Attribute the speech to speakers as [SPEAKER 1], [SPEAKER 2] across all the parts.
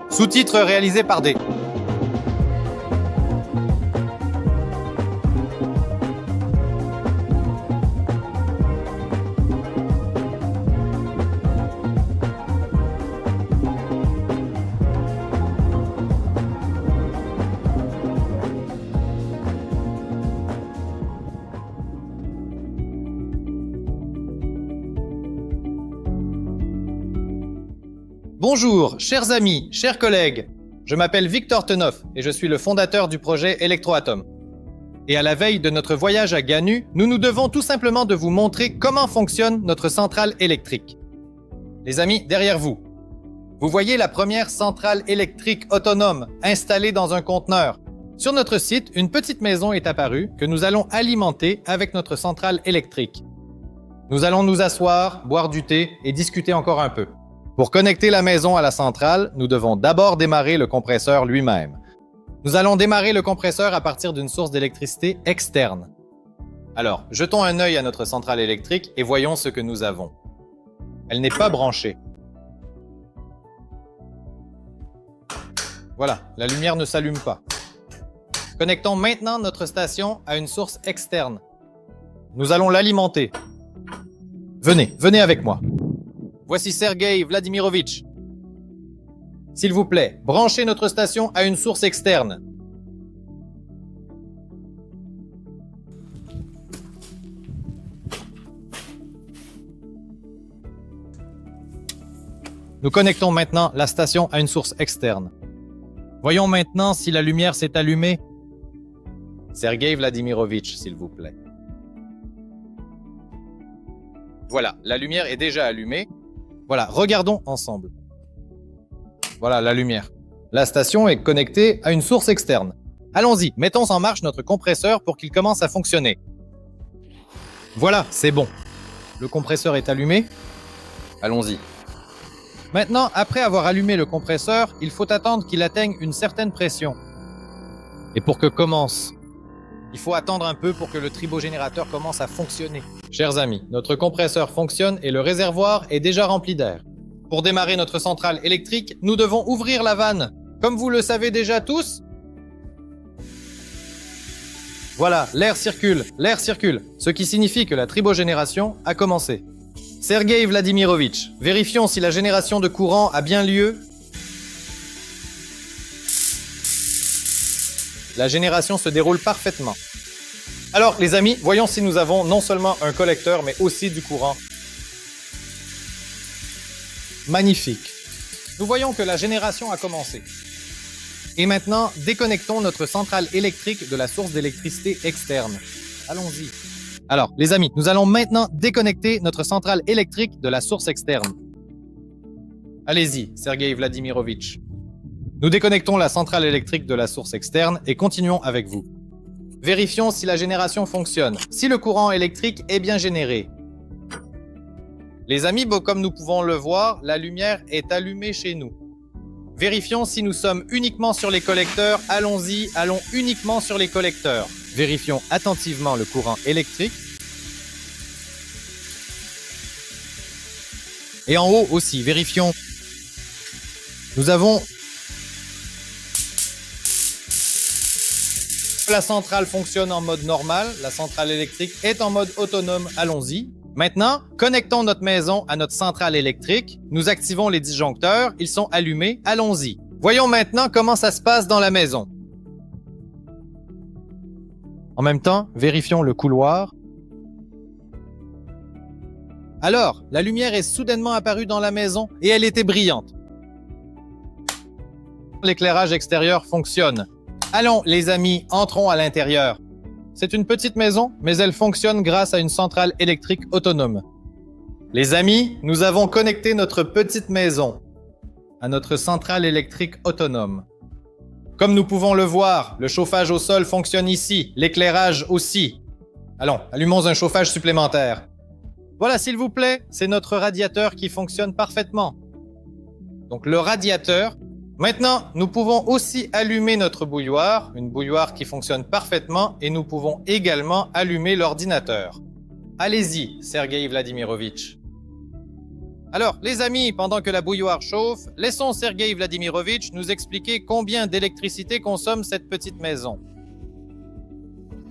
[SPEAKER 1] Sous-titres réalisés par D. Bonjour, chers amis, chers collègues. Je m'appelle Victor Tenoff et je suis le fondateur du projet Electroatom. Et à la veille de notre voyage à Ganu, nous nous devons tout simplement de vous montrer comment fonctionne notre centrale électrique. Les amis, derrière vous, vous voyez la première centrale électrique autonome installée dans un conteneur. Sur notre site, une petite maison est apparue que nous allons alimenter avec notre centrale électrique. Nous allons nous asseoir, boire du thé et discuter encore un peu. Pour connecter la maison à la centrale, nous devons d'abord démarrer le compresseur lui-même. Nous allons démarrer le compresseur à partir d'une source d'électricité externe. Alors, jetons un œil à notre centrale électrique et voyons ce que nous avons. Elle n'est pas branchée. Voilà, la lumière ne s'allume pas. Connectons maintenant notre station à une source externe. Nous allons l'alimenter. Venez avec moi. Voici Sergueï Vladimirovitch. S'il vous plaît, branchez notre station à une source externe. Nous connectons maintenant la station à une source externe. Voyons maintenant si la lumière s'est allumée. Sergueï Vladimirovitch, s'il vous plaît. Voilà, la lumière est déjà allumée. Voilà, regardons ensemble. Voilà la lumière. La station est connectée à une source externe. Allons-y, mettons en marche notre compresseur pour qu'il commence à fonctionner. Voilà, c'est bon. Le compresseur est allumé. Allons-y. Maintenant, après avoir allumé le compresseur, il faut attendre qu'il atteigne une certaine pression. Et pour que commence, il faut attendre un peu pour que le tribogénérateur commence à fonctionner. Chers amis, notre compresseur fonctionne et le réservoir est déjà rempli d'air. Pour démarrer notre centrale électrique, nous devons ouvrir la vanne. Comme vous le savez déjà tous. Voilà, l'air circule, ce qui signifie que la tribogénération a commencé. Sergueï Vladimirovitch, vérifions si la génération de courant a bien lieu. La génération se déroule parfaitement. Alors, les amis, voyons si nous avons non seulement un collecteur, mais aussi du courant. Magnifique. Nous voyons que la génération a commencé. Et maintenant, déconnectons notre centrale électrique de la source d'électricité externe. Allons-y. Alors, les amis, nous allons maintenant déconnecter notre centrale électrique de la source externe. Allez-y, Sergueï Vladimirovitch. Nous déconnectons la centrale électrique de la source externe et continuons avec vous. Vérifions si la génération fonctionne, si le courant électrique est bien généré. Les amis, comme nous pouvons le voir, la lumière est allumée chez nous. Vérifions si nous sommes uniquement sur les collecteurs. Allons-y, allons uniquement sur les collecteurs. Vérifions attentivement le courant électrique. Et en haut aussi, vérifions. Nous avons... La centrale fonctionne en mode normal, la centrale électrique est en mode autonome, allons-y. Maintenant, connectons notre maison à notre centrale électrique, nous activons les disjoncteurs, ils sont allumés, allons-y. Voyons maintenant comment ça se passe dans la maison. En même temps, vérifions le couloir. Alors, la lumière est soudainement apparue dans la maison et elle était brillante. L'éclairage extérieur fonctionne. Allons, les amis, entrons à l'intérieur. C'est une petite maison, mais elle fonctionne grâce à une centrale électrique autonome. Les amis, nous avons connecté notre petite maison à notre centrale électrique autonome. Comme nous pouvons le voir, le chauffage au sol fonctionne ici, l'éclairage aussi. Allons, allumons un chauffage supplémentaire. Voilà, s'il vous plaît, c'est notre radiateur qui fonctionne parfaitement. Donc le radiateur. Maintenant, nous pouvons aussi allumer notre bouilloire, une bouilloire qui fonctionne parfaitement, et nous pouvons également allumer l'ordinateur. Allez-y, Sergueï Vladimirovitch. Alors, les amis, pendant que la bouilloire chauffe, laissons Sergueï Vladimirovitch nous expliquer combien d'électricité consomme cette petite maison.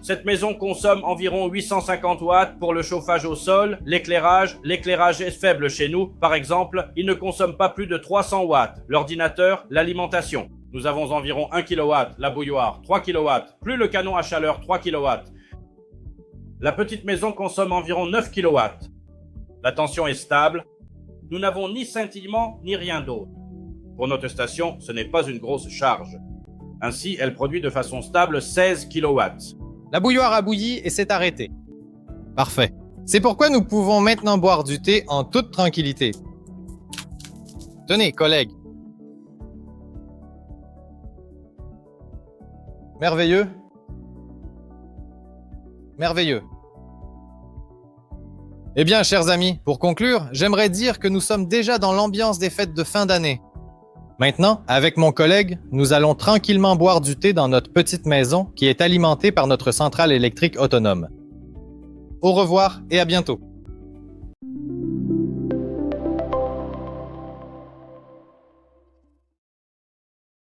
[SPEAKER 2] Cette maison consomme environ 850 watts pour le chauffage au sol, l'éclairage. L'éclairage est faible chez nous. Par exemple, il ne consomme pas plus de 300 watts. L'ordinateur, l'alimentation. Nous avons environ 1 kW, la bouilloire 3 kW, plus le canon à chaleur 3 kW. La petite maison consomme environ 9 kW. La tension est stable. Nous n'avons ni scintillement ni rien d'autre. Pour notre station, ce n'est pas une grosse charge. Ainsi, elle produit de façon stable 16 kW.
[SPEAKER 1] La bouilloire a bouilli et s'est arrêtée. Parfait. C'est pourquoi nous pouvons maintenant boire du thé en toute tranquillité. Tenez, collègues. Merveilleux. Merveilleux. Eh bien, chers amis, pour conclure, j'aimerais dire que nous sommes déjà dans l'ambiance des fêtes de fin d'année. Maintenant, avec mon collègue, nous allons tranquillement boire du thé dans notre petite maison qui est alimentée par notre centrale électrique autonome. Au revoir et à bientôt.